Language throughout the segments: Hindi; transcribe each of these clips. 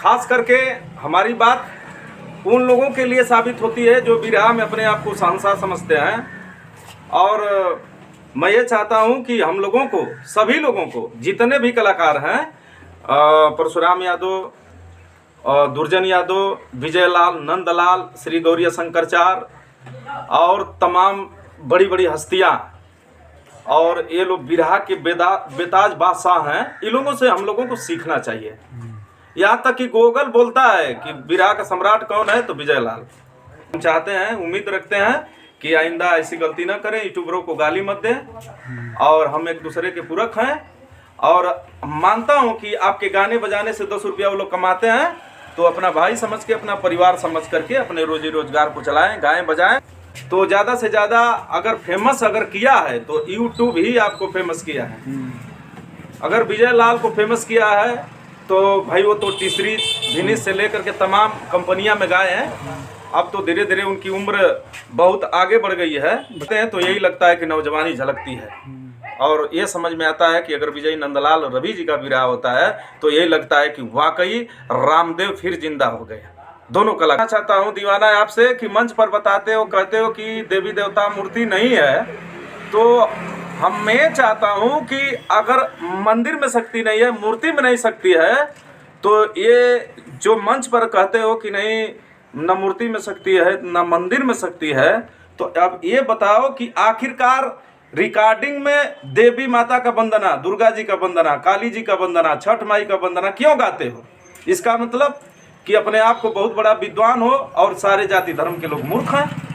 खास करके हमारी बात उन लोगों के लिए साबित होती है जो बिरहा में अपने आप को शहंशाह समझते हैं। और मैं ये चाहता हूँ कि हम लोगों को, सभी लोगों को, जितने भी कलाकार हैं, परशुराम यादव, दुर्जन यादव, विजयलाल, नंदलाल, श्री गौरी शंकराचार्य और तमाम बड़ी बड़ी हस्तियाँ और ये लोग बिरहा के बेताज बादशाह हैं, इन लोगों से हम लोगों को सीखना चाहिए। यहाँ तक कि गूगल बोलता है कि बिरहा का सम्राट कौन है, तो विजयलाल। हम चाहते हैं, उम्मीद रखते हैं कि आइंदा ऐसी गलती ना करें, यूट्यूबरों को गाली मत दें। और हम एक दूसरे के पूरक हैं और मानता हूं कि आपके गाने बजाने से 10 रुपया वो लोग कमाते हैं, तो अपना भाई समझ के, अपना परिवार समझ करके अपने रोजी रोजगार को चलाएं, गाएं बजाएं। तो ज़्यादा से ज़्यादा अगर फेमस अगर किया है तो यूट्यूब ही आपको फेमस किया है। अगर विजयलाल को फेमस किया है तो भाई वो तो तीसरी विनीत से लेकर के तमाम कंपनियां में गाए हैं। अब तो धीरे धीरे उनकी उम्र बहुत आगे बढ़ गई है, तो यही लगता है कि नौजवानी झलकती है। और ये समझ में आता है कि अगर विजय नंदलाल रवि जी का विरहा होता है तो यही लगता है कि वाकई रामदेव फिर जिंदा हो गए। दोनों कलाकार चाहता हूँ दीवाना है आपसे कि मंच पर बताते हो, कहते हो कि देवी देवता मूर्ति नहीं है, तो हम मैं चाहता हूँ कि अगर मंदिर में शक्ति नहीं है, मूर्ति में नहीं शक्ति है, तो ये जो मंच पर कहते हो कि नहीं न मूर्ति में शक्ति है न मंदिर में शक्ति है, तो अब ये बताओ कि आखिरकार रिकॉर्डिंग में देवी माता का वंदना, दुर्गा जी का वंदना, काली जी का वंदना, छठ माई का वंदना क्यों गाते हो? इसका मतलब कि अपने आप को बहुत बड़ा विद्वान हो और सारे जाति धर्म के लोग मूर्ख हैं।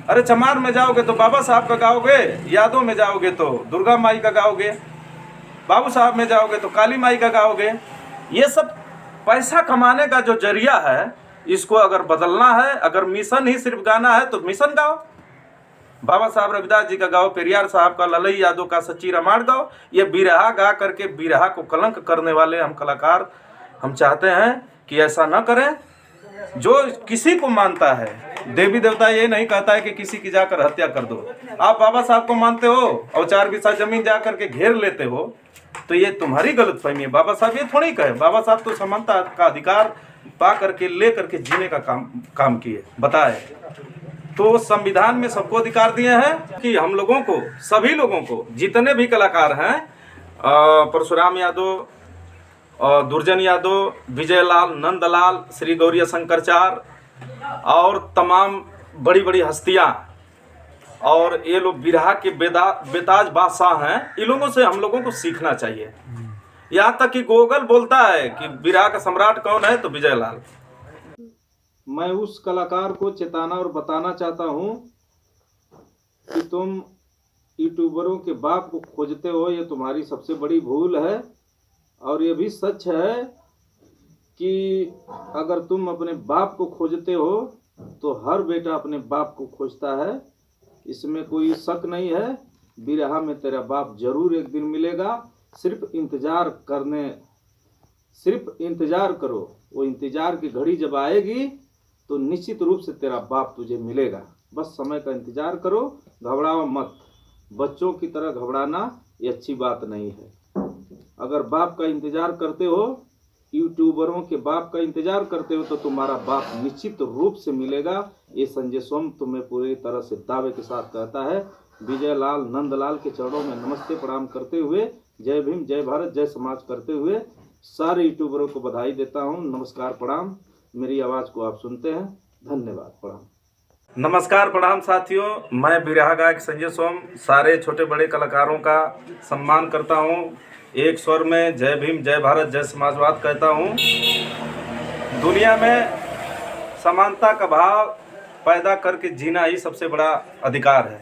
अरे चमार में जाओगे तो बाबा साहब का गाओगे, यादव में जाओगे तो दुर्गा माई का गाओगे, बाबू साहब में जाओगे तो काली माई का गाओगे। ये सब पैसा कमाने का जो जरिया है, इसको अगर बदलना है, अगर मिशन ही सिर्फ गाना है तो मिशन गाओ, बाबा साहब रविदास जी का गाओ, पेरियार साहब का, ललई यादव का सच्ची रामायण गाओ। ये बिरहा गा करके बिरहा को कलंक करने वाले हम कलाकार, हम चाहते हैं कि ऐसा न करें। जो किसी को मानता है, देवी देवता ये नहीं कहता है कि किसी की जाकर हत्या कर दो। आप बाबा साहब को मानते हो और 4 बिस्सा जमीन जा करके घेर लेते हो, तो ये तुम्हारी गलतफहमी है। बाबा साहब ये थोड़ी कहे, बाबा साहब तो समानता का अधिकार पा करके ले करके जीने का काम किए, बताए। तो संविधान में सबको अधिकार दिए हैं कि हम लोगों को, सभी लोगों को, जितने भी कलाकार हैं, परशुराम यादव, दुर्जन यादव, विजयलाल, नंदलाल, श्री गौरी शंकराचार्य और तमाम बड़ी बड़ी हस्तियां और ये लोग बिरहा के बेताज बादशाह हैं, इन लोगों से हम लोगों को सीखना चाहिए। यहाँ तक कि गूगल बोलता है कि बिरहा का सम्राट कौन है, तो विजयलाल। मैं उस कलाकार को चेताना और बताना चाहता हूँ कि तुम यूट्यूबरों के बाप को खोजते हो, ये तुम्हारी सबसे बड़ी भूल है। और ये भी सच है कि अगर तुम अपने बाप को खोजते हो तो हर बेटा अपने बाप को खोजता है, इसमें कोई शक नहीं है। बिरहा में तेरा बाप जरूर एक दिन मिलेगा, सिर्फ इंतजार करो। वो इंतजार की घड़ी जब आएगी तो निश्चित रूप से तेरा बाप तुझे मिलेगा। बस समय का इंतजार करो, घबराओ मत। बच्चों की तरह घबराना ये अच्छी बात नहीं है। अगर बाप का इंतजार करते हो, यूट्यूबरों के बाप का इंतजार करते हो, तो तुम्हारा बाप निश्चित रूप से मिलेगा। ये संजय सोम तुम्हें पूरी तरह से दावे के साथ कहता है। विजयलाल, नंदलाल के चरणों में नमस्ते प्रणाम करते हुए, जय भीम, जय भारत, जय समाज करते हुए सारे यूट्यूबरों को बधाई देता हूँ। नमस्कार, प्रणाम। मेरी आवाज़ को आप सुनते हैं, धन्यवाद, प्रणाम। नमस्कार, प्रणाम साथियों। मैं बिरहा गायक संजय सोम सारे छोटे बड़े कलाकारों का सम्मान करता हूँ। एक स्वर में जय भीम, जय भारत, जय समाजवाद कहता हूँ। दुनिया में समानता का भाव पैदा करके जीना ही सबसे बड़ा अधिकार है।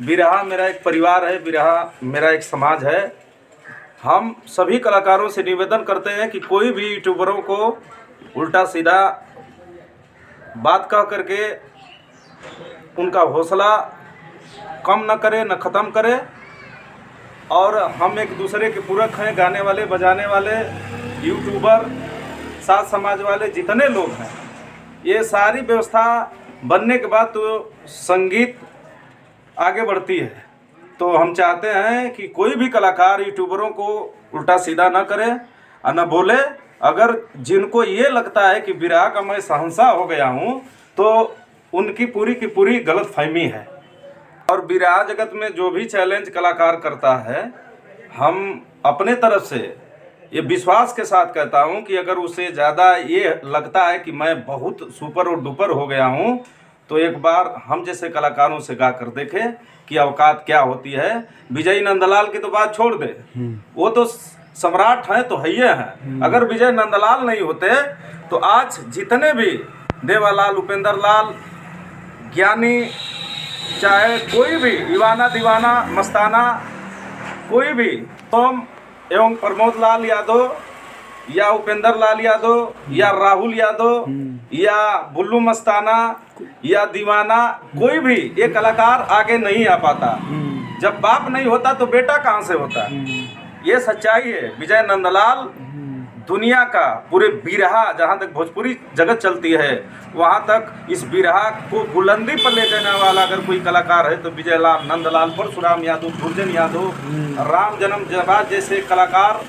बिरहा मेरा एक परिवार है, बिरहा मेरा एक समाज है। हम सभी कलाकारों से निवेदन करते हैं कि कोई भी यूट्यूबरों को उल्टा सीधा बात कह करके उनका हौसला कम न करे, न ख़त्म करे। और हम एक दूसरे के पूरक हैं, गाने वाले, बजाने वाले, यूट्यूबर, साथ समाज वाले जितने लोग हैं। ये सारी व्यवस्था बनने के बाद तो संगीत आगे बढ़ती है। तो हम चाहते हैं कि कोई भी कलाकार यूट्यूबरों को उल्टा सीधा ना करे और न बोले, अगर जिनको ये लगता है कि बिरहा का मैं शहंशाह हो गया हूँ तो उनकी पूरी की पूरी गलतफहमी है। और बिरहा जगत में जो भी चैलेंज कलाकार करता है, हम अपने तरफ से ये विश्वास के साथ कहता हूँ कि अगर उसे ज़्यादा ये लगता है कि मैं बहुत सुपर और डुपर हो गया हूँ तो एक बार हम जैसे कलाकारों से गा कर देखें कि औकात क्या होती है। विजय नंदलाल की तो बात छोड़ दे, वो तो सम्राट हैं तो है हैं। अगर विजय नंदलाल नहीं होते तो आज जितने भी देवालाल, उपेंद्र लाल, ज्ञानी, चाहे कोई भी दीवाना दीवाना मस्ताना, कोई भी तुम एवं प्रमोद लाल यादव या उपेंद्र लाल यादव या राहुल यादव या बुल्लू मस्ताना या दीवाना, कोई भी ये कलाकार आगे नहीं आ पाता। जब बाप नहीं होता तो बेटा कहाँ से होता? ये सच्चाई है। विजय नंदलाल दुनिया का पूरे बिरहा, जहाँ तक भोजपुरी जगत चलती है वहाँ तक इस बिरहा को बुलंदी पर ले जाने वाला अगर कोई कलाकार है तो विजय लाल नंदलाल, परशुराम यादव, दुर्जन यादव, राम जन्म जवाज जैसे कलाकार,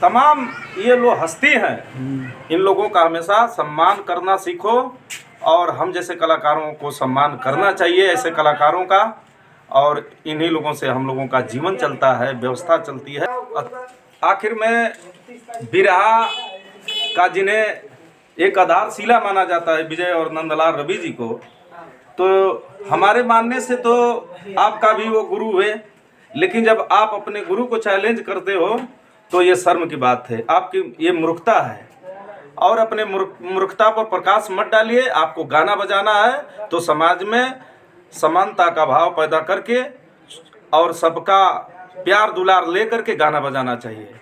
तमाम ये लोग हस्ती हैं। इन लोगों का हमेशा सम्मान करना सीखो और हम जैसे कलाकारों को सम्मान करना चाहिए, ऐसे कलाकारों का। और इन्हीं लोगों से हम लोगों का जीवन चलता है, व्यवस्था चलती है। आखिर में बिरहा का जिन्हें एक आधारशिला माना जाता है विजय और नंदलाल रवि जी को, तो हमारे मानने से तो आपका भी वो गुरु हुए, लेकिन जब आप अपने गुरु को चैलेंज करते हो तो ये शर्म की बात है, आपकी ये मूर्खता है। और अपने मूर्खता पर प्रकाश मत डालिए। आपको गाना बजाना है तो समाज में समानता का भाव पैदा करके और सबका प्यार दुलार ले करके गाना बजाना चाहिए।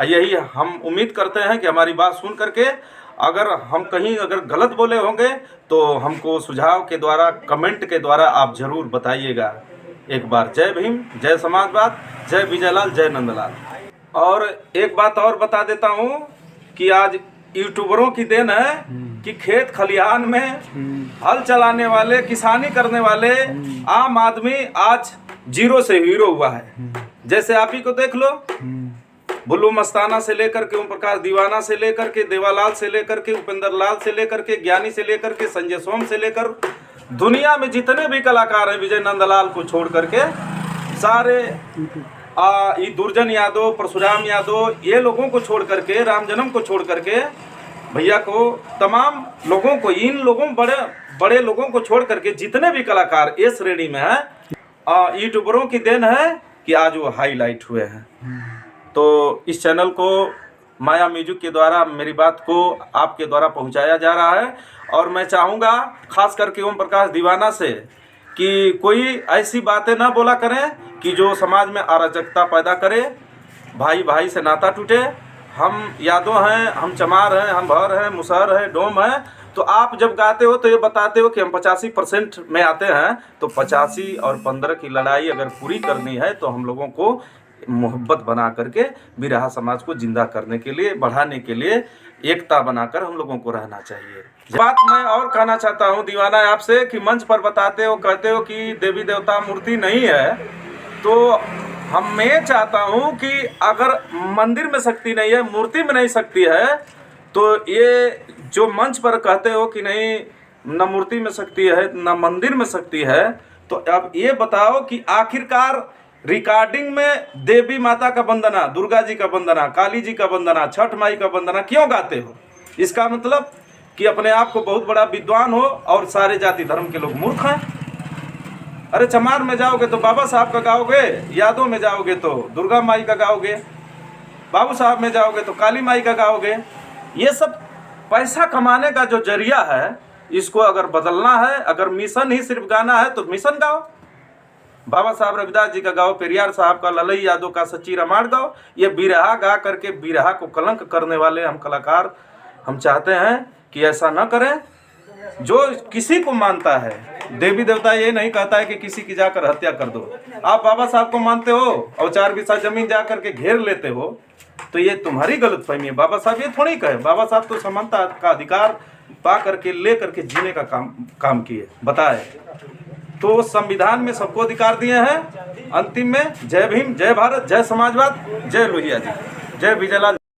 यही हम उम्मीद करते हैं कि हमारी बात सुन करके अगर हम कहीं अगर गलत बोले होंगे तो हमको सुझाव के द्वारा, कमेंट के द्वारा आप ज़रूर बताइएगा। एक बार जय भीम, जय समाजवाद, जय विजयलाल, जय नंदलाल। और एक बात और बता देता हूँ कि आज यूट्यूबरों की देन है कि खेत खलिहान में हल चलाने वाले, किसानी करने वाले आम आदमी आज जीरो से हीरो हुआ है। जैसे आप ही को देख लो, बुल्लू मस्ताना से लेकर के ओम प्रकाश दीवाना से लेकर के देवालाल से लेकर के उपेंद्र लाल से लेकर के ज्ञानी से लेकर के संजय सोम से लेकर दुनिया में जितने भी कलाकार हैं विजय नंदलाल को छोड़ करके सारे ये दुर्जन यादव, परशुराम यादव, ये लोगों को छोड़ करके, राम जन्म को छोड़ करके, भैया को, तमाम लोगों को, इन लोगों बड़े लोगों को छोड़ करके जितने भी कलाकार इस श्रेणी में हैं, यूट्यूबरों की देन है कि आज वो हाईलाइट हुए हैं। तो इस चैनल को माया म्यूजिक के द्वारा मेरी बात को आपके द्वारा पहुंचाया जा रहा है। और मैं चाहूँगा खास करके ओम प्रकाश दीवाना से कि कोई ऐसी बातें ना बोला करें कि जो समाज में अराजकता पैदा करे, भाई भाई से नाता टूटे। हम यादव हैं, हम चमार हैं, हम भर हैं, मुसहर हैं, डोम हैं। तो आप जब गाते हो तो ये बताते हो कि हम 85% में आते हैं, तो 85 और 15 की लड़ाई अगर पूरी करनी है तो हम लोगों को मोहब्बत बना करके बिरहा समाज को जिंदा करने के लिए, बढ़ाने के लिए एकता बनाकर हम लोगों को रहना चाहिए। बात मैं और कहना चाहता हूँ दीवाना आपसे कि मंच पर बताते हो, कहते हो कि देवी देवता मूर्ति नहीं है, तो हम मैं चाहता हूँ कि अगर मंदिर में शक्ति नहीं है, मूर्ति में नहीं शक्ति है, तो ये जो मंच पर कहते हो कि नहीं न मूर्ति में शक्ति है न मंदिर में शक्ति है, तो अब ये बताओ कि आखिरकार रिकॉर्डिंग में देवी माता का वंदना, दुर्गा जी का वंदना, काली जी का वंदना, छठ माई का वंदना क्यों गाते हो? इसका मतलब कि अपने आप को बहुत बड़ा विद्वान हो और सारे जाति धर्म के लोग मूर्ख हैं। अरे चमार में जाओगे तो बाबा साहब का गाओगे, यादव में जाओगे तो दुर्गा माई का गाओगे, बाबू साहब में जाओगे तो काली माई का गाओगे। ये सब पैसा कमाने का जो जरिया है, इसको अगर बदलना है, अगर मिशन ही सिर्फ गाना है तो मिशन गाओ, बाबा साहब रविदास जी का गाओ, पेरियार साहब का, ललई यादव का सच्ची रामायण गाओ। ये बिरहा गा करके बिरहा को कलंक करने वाले हम कलाकार हम चाहते हैं कि ऐसा न करें। जो किसी को मानता है, देवी देवता ये नहीं कहता है कि किसी की जाकर हत्या कर दो। आप बाबा साहब को मानते हो और 4 बिस्सा जमीन जा करके घेर लेते हो, तो ये तुम्हारी गलतफहमी है। बाबा साहब ये थोड़ी कहे, बाबा साहब तो समानता का अधिकार पा करके ले करके जीने का काम किए, बताए। तो संविधान में सबको अधिकार दिए हैं। अंतिम में जय भीम, जय भारत, जय समाजवाद, जय लोहिया जी, जय विजयलाल।